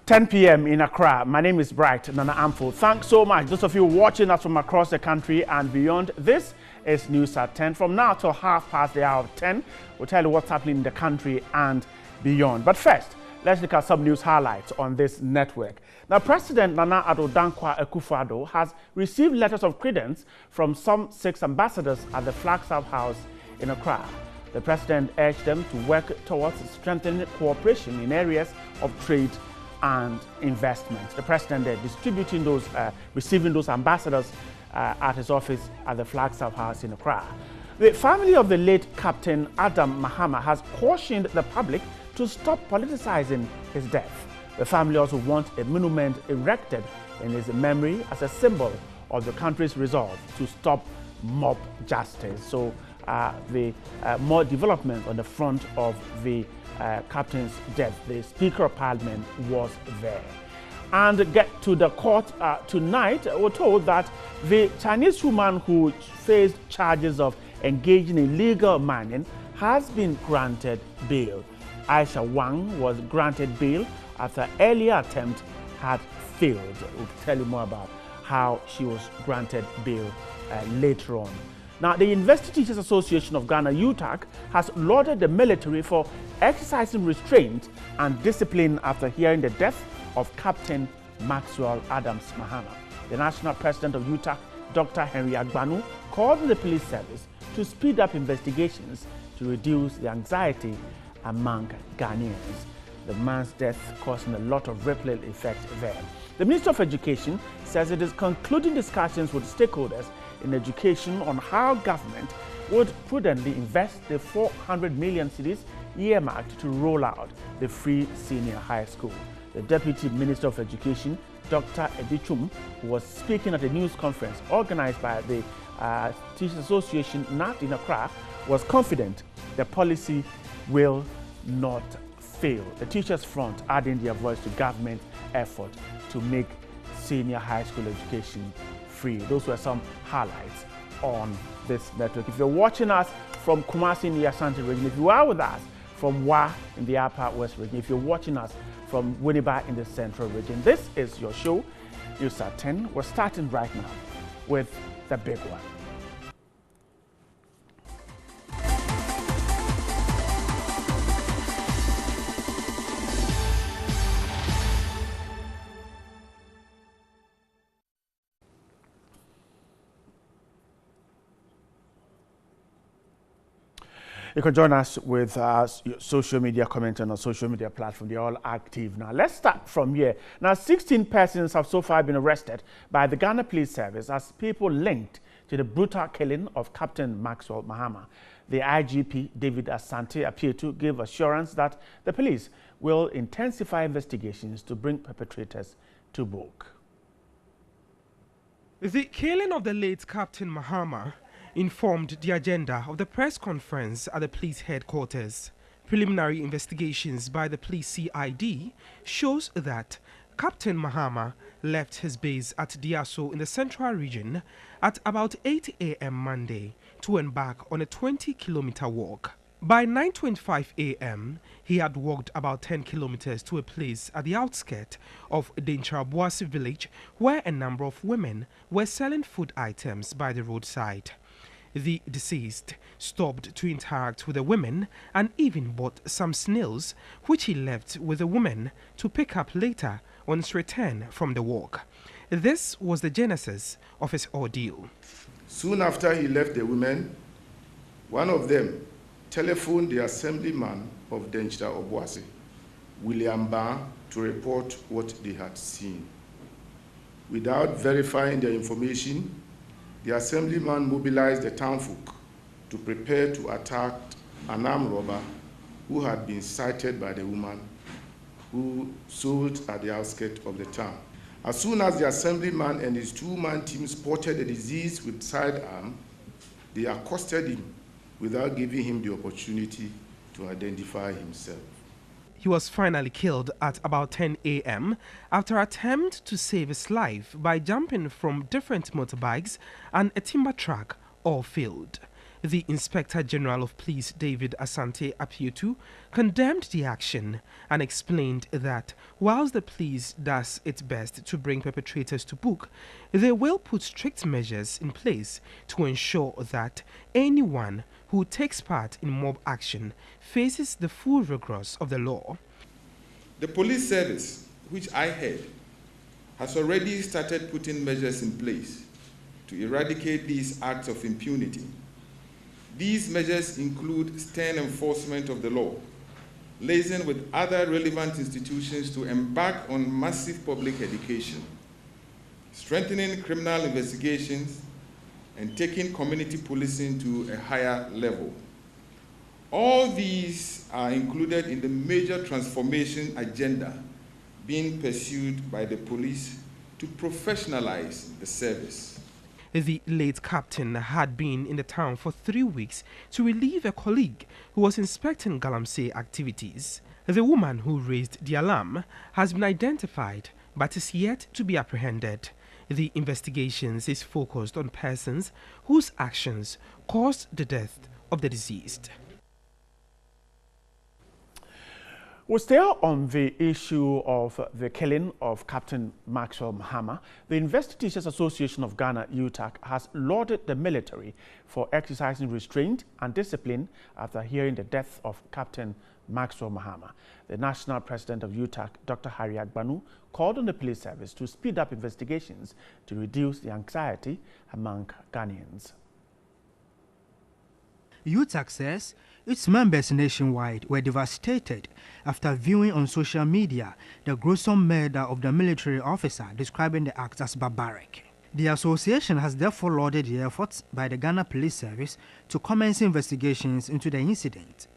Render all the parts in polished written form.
10 p.m. in Accra. My name is Bright Nana Amfo. Thanks so much, those of you watching us from across the country and beyond. This is News at 10. From now till half past the hour of 10, we'll tell you what's happening in the country and beyond. But first, let's look at some news highlights on this network. Now, President Nana Addo Dankwa Akufo-Addo has received letters of credence from some 6 ambassadors at the Flagstaff House in Accra. The president urged them to work towards strengthening cooperation in areas of trade and investment. The president distributing those, receiving those ambassadors at his office at the Flagstaff House in Accra. The family of the late Captain Adam Mahama has cautioned the public to stop politicizing his death. The family also wants a monument erected in his memory as a symbol of the country's resolve to stop mob justice. So more development on the front of the captain's death. The Speaker of Parliament was there. And get to the court tonight, we're told that the Chinese woman who faced charges of engaging in illegal mining has been granted bail. Aisha Wang was granted bail after earlier attempt had failed. We'll tell you more about how she was granted bail later on. Now, the University Teachers Association of Ghana, UTAG, has lauded the military for exercising restraint and discipline after hearing the death of Captain Maxwell Adams Mahama. The national president of UTAG, Dr. Henry Agbanu, called on the police service to speed up investigations to reduce the anxiety among Ghanaians. The man's death causing a lot of ripple effect there. The Minister of Education says it is concluding discussions with stakeholders in education on how government would prudently invest the 400 million cedis earmarked to roll out the free senior high school. The Deputy Minister of Education, Dr. Edichum, who was speaking at a news conference organized by the Teachers Association NAT in Accra, was confident the policy will not fail. The Teachers Front adding their voice to government effort to make senior high school education free. Those were some highlights on this network. If you're watching us from Kumasi in the Ashanti region, if you are with us from Wa in the Upper West region, if you're watching us from Winneba in the Central region, this is your show, News at 10. We're starting right now with the big one. You can join us with social media comment on our social media platform. They're all active now. Let's start from here. Now, 16 persons have so far been arrested by the Ghana Police Service as people linked to the brutal killing of Captain Maxwell Mahama. The IGP, David Asante Apietu, gave assurance that the police will intensify investigations to bring perpetrators to book. The killing of the late Captain Mahama informed the agenda of the press conference at the police headquarters. Preliminary investigations by the police CID shows that Captain Mahama left his base at Diaso in the Central Region at about 8 a.m. Monday to embark on a 20-kilometer walk. By 9:25 a.m., he had walked about 10 kilometers to a place at the outskirts of Dencharabuasi village where a number of women were selling food items by the roadside. The deceased stopped to interact with the women and even bought some snails, which he left with the woman to pick up later on his return from the walk. This was the genesis of his ordeal. Soon after he left the women, one of them telephoned the assemblyman of Dencharabuasi, William Ba, to report what they had seen. Without verifying their information, the assemblyman mobilized the townfolk to prepare to attack an armed robber who had been sighted by the woman who sold at the outskirts of the town. As soon as the assemblyman and his two-man team spotted the deceased with sidearm, they accosted him without giving him the opportunity to identify himself. He was finally killed at about 10 a.m. after an attempt to save his life by jumping from different motorbikes and a timber truck, all failed. The Inspector General of Police, David Asante Apietu, condemned the action and explained that whilst the police does its best to bring perpetrators to book, they will put strict measures in place to ensure that anyone who takes part in mob action faces the full rigors of the law. The police service, which I head, has already started putting measures in place to eradicate these acts of impunity. These measures include stern enforcement of the law, liaising with other relevant institutions to embark on massive public education, strengthening criminal investigations, and taking community policing to a higher level. All these are included in the major transformation agenda being pursued by the police to professionalize the service. The late captain had been in the town for 3 weeks to relieve a colleague who was inspecting Galamsey activities. The woman who raised the alarm has been identified but is yet to be apprehended. The investigations is focused on persons whose actions caused the death of the deceased. We're still on the issue of the killing of Captain Maxwell Mahama. The University Teachers Association of Ghana, UTAG, has lauded the military for exercising restraint and discipline after hearing the death of Captain Maxwell Mahama. The national president of UTAG, Dr. Harry Agbanu, called on the police service to speed up investigations to reduce the anxiety among Ghanaians. UTAG says its members nationwide were devastated after viewing on social media the gruesome murder of the military officer, describing the act as barbaric. The association has therefore lauded the efforts by the Ghana Police Service to commence investigations into the incident.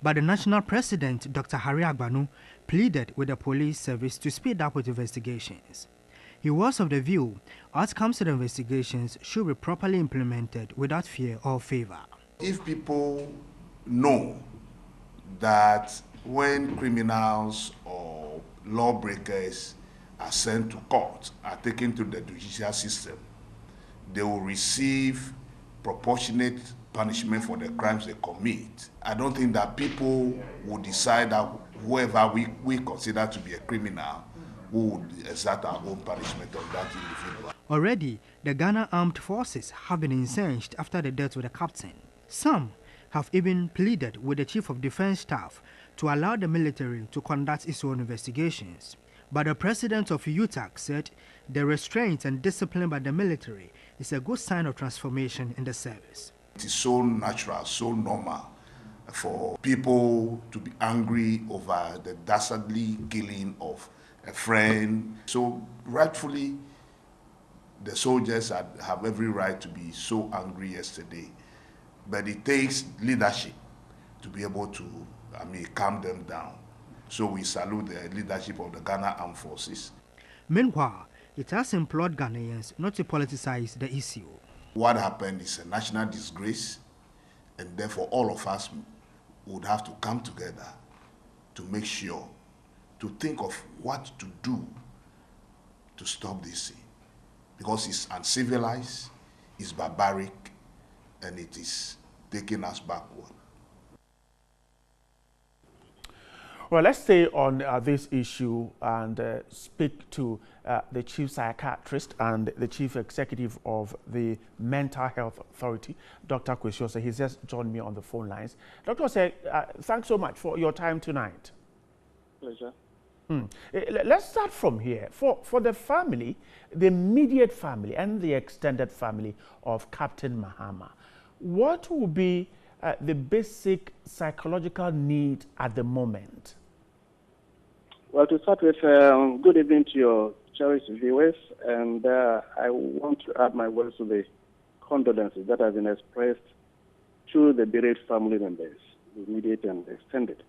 But the national president, Dr. Harry Agbanu, pleaded with the police service to speed up with investigations. He was of the view outcomes of the investigations should be properly implemented without fear or favor. If people know that when criminals or lawbreakers are sent to court, are taken to the judicial system, they will receive proportionate punishment for the crimes they commit. I don't think that people will decide that whoever we consider to be a criminal, who would exert our own punishment on that individual. Already, the Ghana Armed Forces have been incensed after the death of the captain. Some have even pleaded with the Chief of Defense Staff to allow the military to conduct its own investigations. But the president of UTAG said the restraint and discipline by the military is a good sign of transformation in the service. It is so natural, so normal for people to be angry over the dastardly killing of a friend. So rightfully, the soldiers have every right to be so angry yesterday. But it takes leadership to be able to, calm them down. So we salute the leadership of the Ghana Armed Forces. Meanwhile, it has implored Ghanaians not to politicize the issue. What happened is a national disgrace, and therefore all of us would have to come together to make sure, to think of what to do to stop this thing. Because it's uncivilized, it's barbaric, and it is taking us backward. Well, let's stay on this issue and speak to the Chief Psychiatrist and the Chief Executive of the Mental Health Authority, Dr. Kwesi Osei. He's just joined me on the phone lines. Dr. Osei, thanks so much for your time tonight. Pleasure. Let's start from here. For the family, the immediate family and the extended family of Captain Mahama, what will be the basic psychological need at the moment? Well, to start with, good evening to your cherished viewers, and I want to add my words to the condolences that have been expressed to the bereaved family members, the immediate and the extended.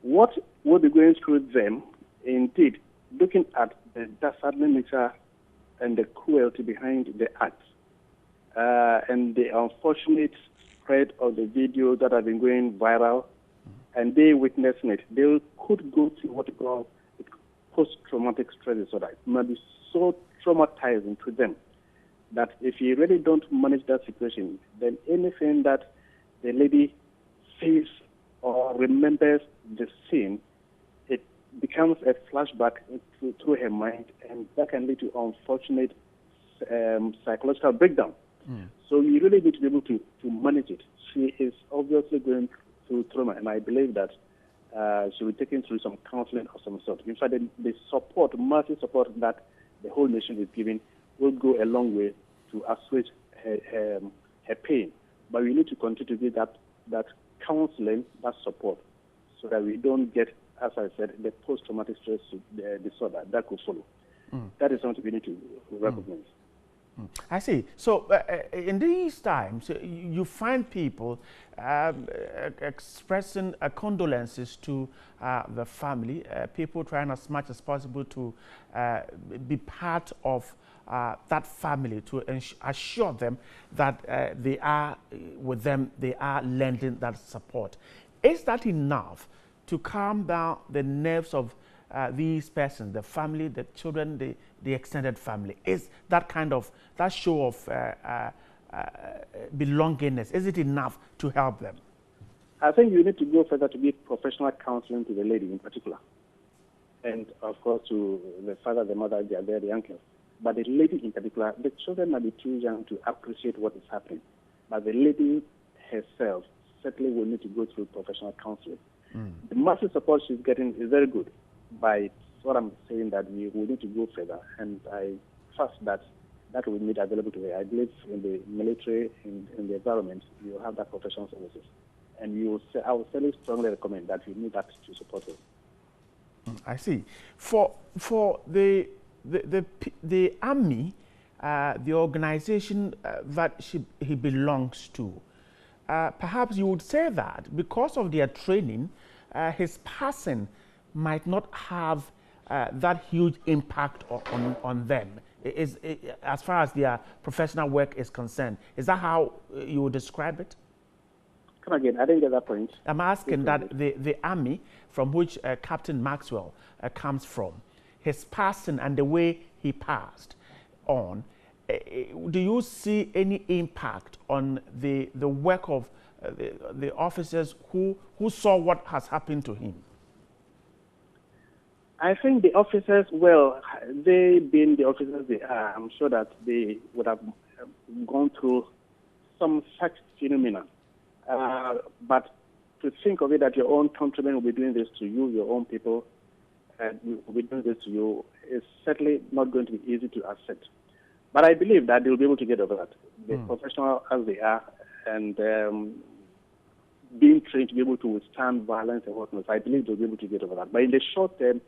What will be going through them, indeed, looking at the dastardly nature and the cruelty behind the act, and the unfortunate spread of the videos that have been going viral, and they witnessing it, they could go through what we call post-traumatic stress disorder. It might be so traumatizing to them that if you really don't manage that situation, then anything that the lady sees or remembers the scene, it becomes a flashback through her mind, and that can lead to unfortunate psychological breakdown. So you really need to be able to manage it. She is obviously going through trauma, and I believe that she will be taken through some counseling of some sort. In fact, the support, massive support that the whole nation is giving will go a long way to assuage her pain. But we need to continue to give that counseling, that support, so that we don't get, as I said, the post-traumatic stress disorder that could follow. That is something we need to recognize. I see. So in these times, you find people expressing condolences to the family, people trying as much as possible to be part of that family, to assure them that they are with them, they are lending that support. Is that enough to calm down the nerves of these persons, the family, the children, the extended family? Is that kind of, that show of belongingness, is it enough to help them? I think you need to go further to give professional counseling to the lady in particular. And of course to the father, the mother, the uncle. But the lady in particular, the children might be too young to appreciate what is happening. But the lady herself certainly will need to go through professional counseling. The massive support she's getting is very good. By what I'm saying, that we will need to go further, and I trust that will be made available to her. I believe in the military, in the environment, you will have that professional services, and I will certainly strongly recommend that you need that to support her. I see. For the army, the organization that he belongs to, perhaps you would say that because of their training, his passing might not have that huge impact on them, as far as their professional work is concerned. Is that how you would describe it? Come again, I didn't get that point. I'm asking that the army from which Captain Maxwell comes from, his passing and the way he passed on, do you see any impact on the work of the officers who saw what has happened to him? I think the officers, well, they being the officers they are, I'm sure that they would have gone through some such phenomena. But to think of it that your own countrymen will be doing this to you, your own people will be doing this to you, is certainly not going to be easy to accept. But I believe that they'll be able to get over that. They're professional as they are, and being trained to be able to withstand violence and whatnot, I believe they'll be able to get over that. But in the short term,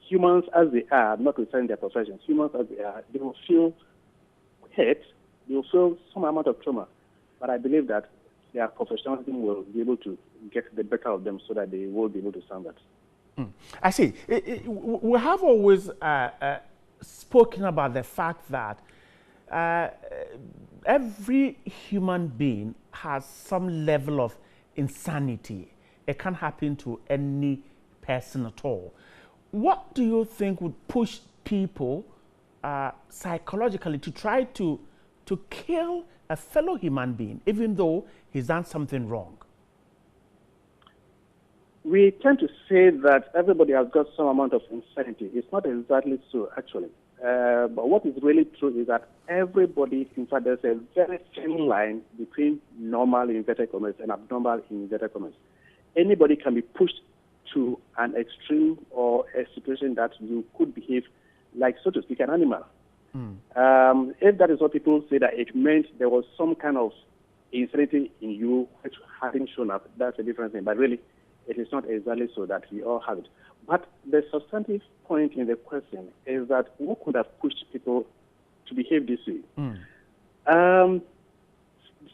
humans as they are, notwithstanding their professions, humans as they are, they will feel hurt, they will feel some amount of trauma. But I believe that their professionalism will be able to get the better of them so that they will be able to stand that. I see. We have always spoken about the fact that every human being has some level of insanity. It can happen to any person at all. What do you think would push people psychologically to try to kill a fellow human being, even though he's done something wrong? We tend to say that everybody has got some amount of insanity. It's not exactly so, actually. But what is really true is that everybody, in fact, there's a very thin line between normal in inverted commas and abnormal in inverted commas. Anybody can be pushed to an extreme or a situation that you could behave like, so to speak, an animal. If that is what people say, that it meant there was some kind of insanity in you which hadn't shown up, that's a different thing. But really, it is not exactly so that we all have it. But the substantive point in the question is that what could have pushed people to behave this way?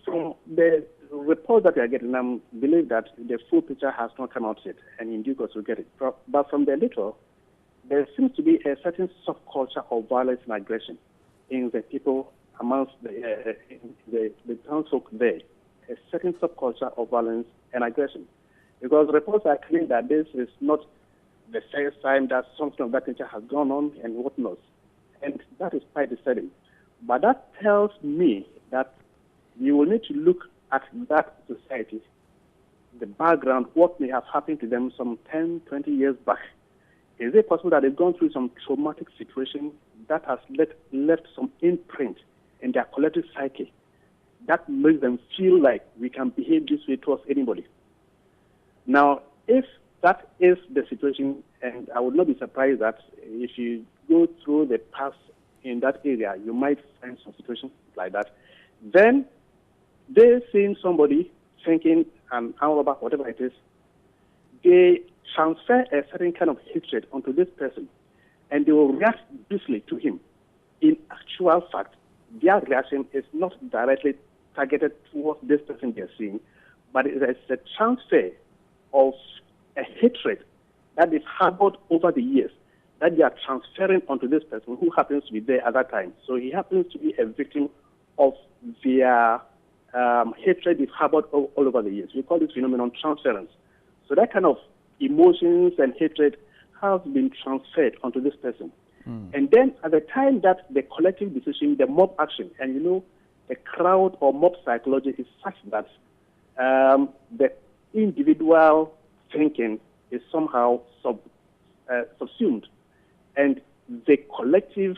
From the report that we are getting, I believe that the full picture has not come out yet, and in due course we'll get it. But from the little, there seems to be a certain subculture of violence and aggression in the people amongst the townsfolk there, a certain subculture of violence and aggression. Because reports are clear that this is not the first time that something of that nature has gone on and whatnot. And that is quite disturbing. But that tells me that you will need to look at that society, the background, what may have happened to them some 10, 20 years back. Is it possible that they've gone through some traumatic situation that has left some imprint in their collective psyche that makes them feel like we can behave this way towards anybody? Now, if that is the situation, and I would not be surprised that if you go through the past in that area, you might find some situations like that, then they seeing somebody thinking an armed robber, whatever it is, they transfer a certain kind of hatred onto this person, and they will react viciously to him. In actual fact, their reaction is not directly targeted towards this person they're seeing, but it is a transfer of a hatred that is harbored over the years that they are transferring onto this person who happens to be there at that time. So he happens to be a victim of their hatred is harbored all over the years. We call this phenomenon transference. So that kind of emotions and hatred have been transferred onto this person. And then at the time that the collective decision, the mob action, and you know, the crowd or mob psychology is such that the individual thinking is somehow subsumed, and the collective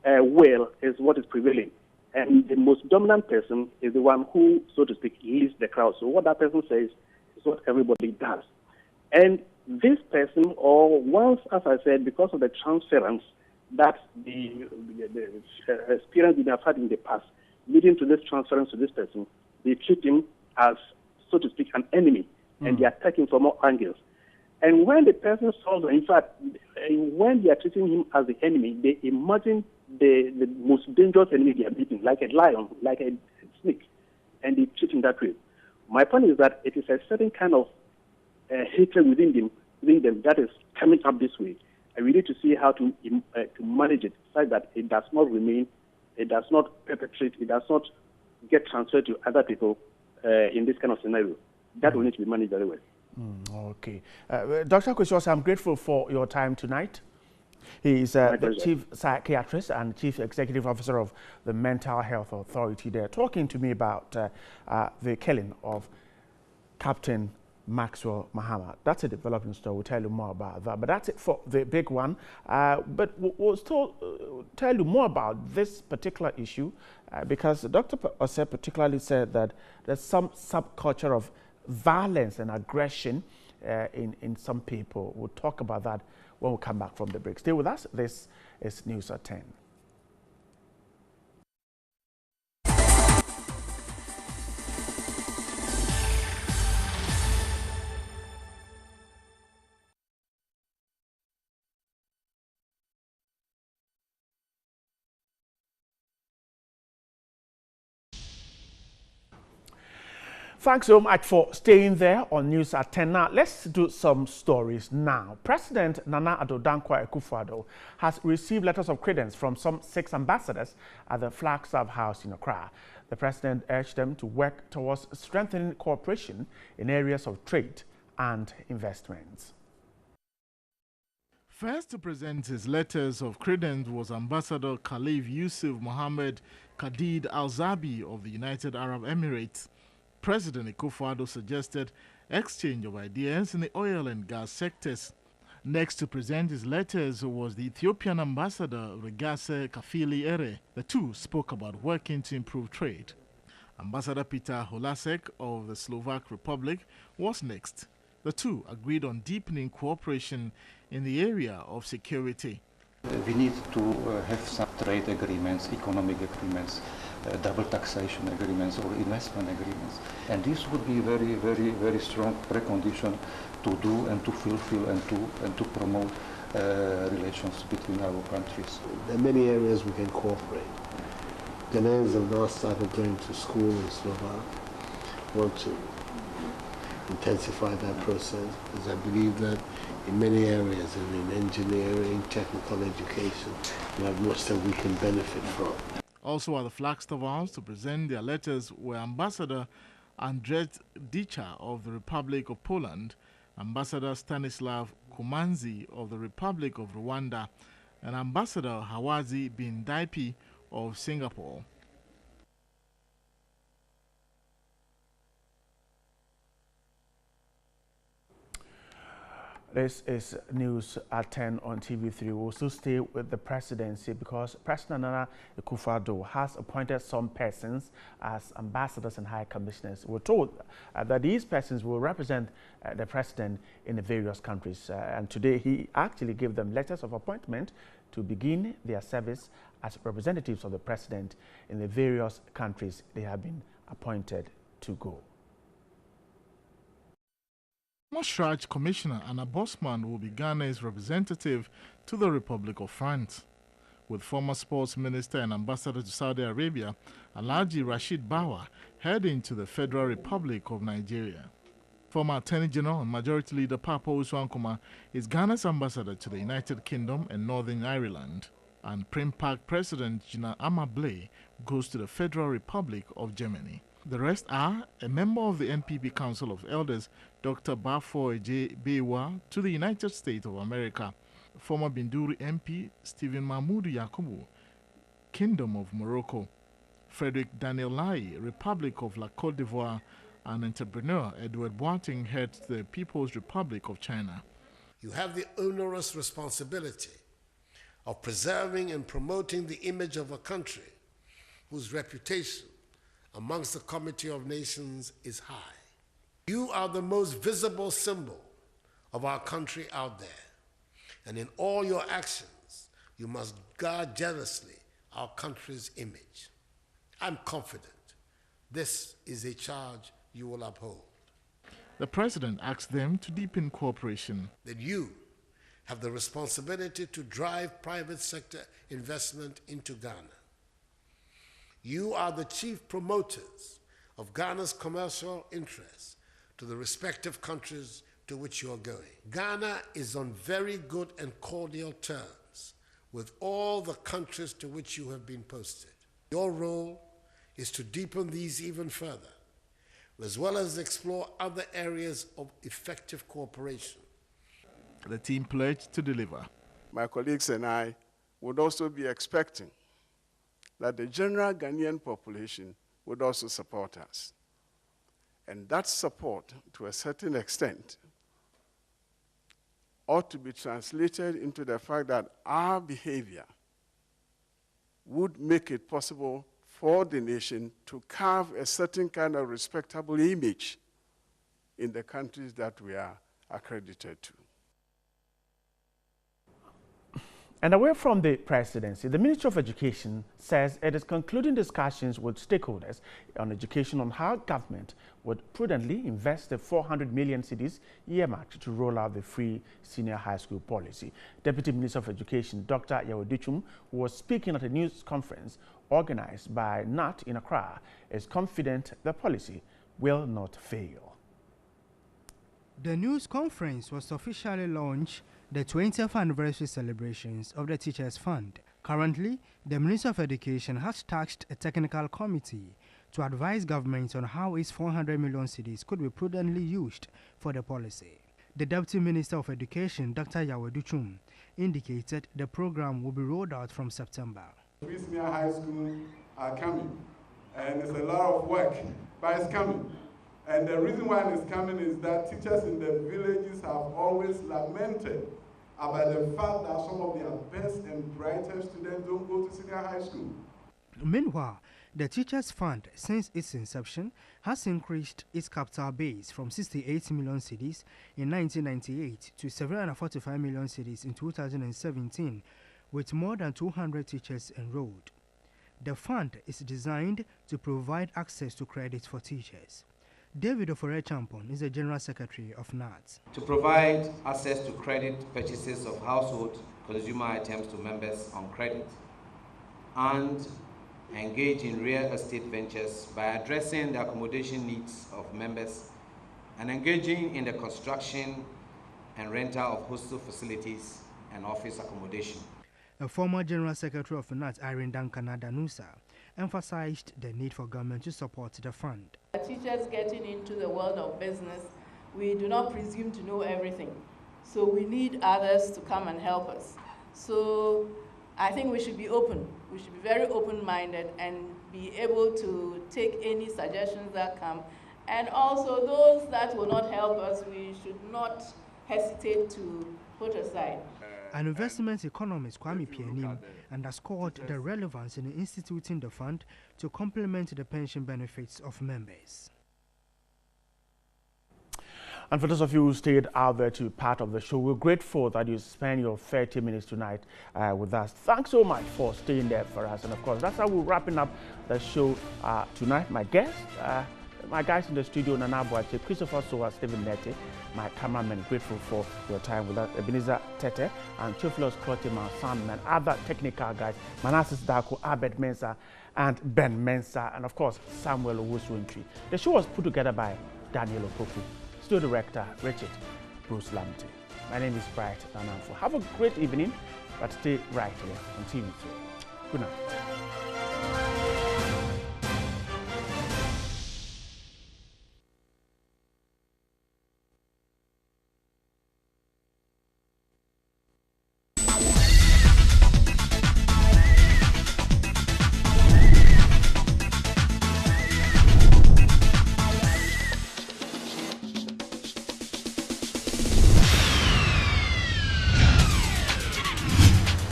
will is what is prevailing. And the most dominant person is the one who, so to speak, leads the crowd. So what that person says is what everybody does. And this person, or once, as I said, because of the transference that the experience we have had in the past, leading to this transference to this person, they treat him as, so to speak, an enemy, and they attack him from all angles. And when the person solves, in fact, when they are treating him as the enemy, they imagine the most dangerous enemy they are beating, like a lion, like a snake, and they treat him that way. My point is that it is a certain kind of hatred within them that is coming up this way, and we need to see how to manage it such that it does not remain, it does not perpetrate, it does not get transferred to other people in this kind of scenario. That will need to be managed very well. Okay. Dr. Kwesi, I'm grateful for your time tonight. He is the Chief Psychiatrist and Chief Executive Officer of the Mental Health Authority there, talking to me about the killing of Captain Maxwell Mahama. That's a developing story. We'll tell you more about that. But that's it for the big one. But we'll still tell you more about this particular issue because Dr. Osei particularly said that there's some subculture of violence and aggression in some people. We'll talk about that when we come back from the break. Stay with us. This is News at 10. Thanks so much for staying there on News at 10. Now, let's do some stories now. President Nana Addo Dankwa Akufo-Addo has received letters of credence from some 6 ambassadors at the Flagstaff House in Accra. The president urged them to work towards strengthening cooperation in areas of trade and investments. First to present his letters of credence was Ambassador Khalif Yusuf Mohammed Khadid Al-Zabi of the United Arab Emirates. President Akufo-Addo suggested exchange of ideas in the oil and gas sectors. Next to present his letters was the Ethiopian ambassador Regase Kafili Ere. The two spoke about working to improve trade. Ambassador Peter Holasek of the Slovak Republic was next. The two agreed on deepening cooperation in the area of security. We need to have some trade agreements, economic agreements, double taxation agreements or investment agreements. And this would be very, very, very strong precondition to do and to fulfill and to promote relations between our countries. There are many areas we can cooperate. Ghanaians have now started going to school in Slovak, want to intensify that process, because I believe that in many areas, in engineering, technical education, we have much that we can benefit from. Also at the Flagstaff House to present their letters were Ambassador Andrzej Dycha of the Republic of Poland, Ambassador Stanislav Kumanzi of the Republic of Rwanda, and Ambassador Hawazi bin Daipi of Singapore. This is news at 10 on TV3. We'll still stay with the presidency because President Nana Akufo-Addo has appointed some persons as ambassadors and high commissioners. We're told that these persons will represent the president in the various countries. And today he actually gave them letters of appointment to begin their service as representatives of the president in the various countries they have been appointed to go. Moshraj Commissioner Anna Bosman will be Ghana's representative to the Republic of France, with former sports minister and ambassador to Saudi Arabia, Alhaji Rashid Bawa, heading to the Federal Republic of Nigeria. Former Attorney General and Majority Leader Papa Uswankuma is Ghana's ambassador to the United Kingdom and Northern Ireland, and Primpark President Gina Amablay goes to the Federal Republic of Germany. The rest are a member of the NPP Council of Elders, Dr. Bafoy J. Bewa, to the United States of America, former Binduri MP Stephen Mahmoud Yakubu, Kingdom of Morocco, Frederick Daniel Lai, Republic of La Côte d'Ivoire, and entrepreneur Edward Boateng heads the People's Republic of China. You have the onerous responsibility of preserving and promoting the image of a country whose reputation amongst the Committee of Nations is high. You are the most visible symbol of our country out there, and in all your actions, you must guard jealously our country's image. I'm confident this is a charge you will uphold. The president asked them to deepen cooperation. That you have the responsibility to drive private sector investment into Ghana. You are the chief promoters of Ghana's commercial interests to the respective countries to which you are going. Ghana is on very good and cordial terms with all the countries to which you have been posted. Your role is to deepen these even further, as well as explore other areas of effective cooperation. The team pledged to deliver. My colleagues and I would also be expecting that the general Ghanaian population would also support us. And that support, to a certain extent, ought to be translated into the fact that our behavior would make it possible for the nation to carve a certain kind of respectable image in the countries that we are accredited to. And away from the presidency, the Ministry of Education says it is concluding discussions with stakeholders on education on how government would prudently invest the 400 million cedis earmarked to roll out the free senior high school policy. Deputy Minister of Education, Dr. Yaw Adutwum, who was speaking at a news conference organized by NAT in Accra, is confident the policy will not fail. The news conference was officially launched the 20th anniversary celebrations of the Teachers Fund. Currently, the Minister of Education has tasked a technical committee to advise government on how its 400 million cedis could be prudently used for the policy. The Deputy Minister of Education, Dr. Yaw Adutwum, indicated the program will be rolled out from September. Free senior high school are coming, and it's a lot of work, but it's coming. And the reason why it's coming is that teachers in the villages have always lamented about the fact that some of their best and brightest students don't go to senior high school. Meanwhile, the Teachers Fund, since its inception, has increased its capital base from 68 million cedis in 1998 to 745 million cedis in 2017, with more than 200 teachers enrolled. The fund is designed to provide access to credit for teachers. David Ofore-Champon is the General Secretary of NAT. To provide access to credit purchases of household consumer items to members on credit, and engage in real estate ventures by addressing the accommodation needs of members and engaging in the construction and rental of hostel facilities and office accommodation. A former General Secretary of Finance, Irene Duncan Danusa, emphasized the need for government to support the fund. Teachers getting into the world of business, we do not presume to know everything. So we need others to come and help us. So I think we should be open. We should be very open-minded and be able to take any suggestions that come. And also those that will not help us, we should not hesitate to put aside. An investment economist, Kwame Pianim, underscored the relevance in instituting the fund to complement the pension benefits of members. And for those of you who stayed out there to be part of the show, we're grateful that you spend your 30 minutes tonight with us. Thanks so much for staying there for us. And of course, that's how we're wrapping up the show tonight. My guests, my guys in the studio, Nana Boache, Christopher Soa, Stephen Nete, my cameraman, grateful for your time with us, Ebenezer Tete, and Theophilus Clotte, my son, and other technical guys, Manasseh Dako, Abed Mensah, and Ben Mensah, and of course, Samuel Owusu-Ntwi. The show was put together by Daniel Opoku, studio director, Richard Bruce Lamte. My name is Bright Nanamfo. Have a great evening, but stay right here on TV3. Good night.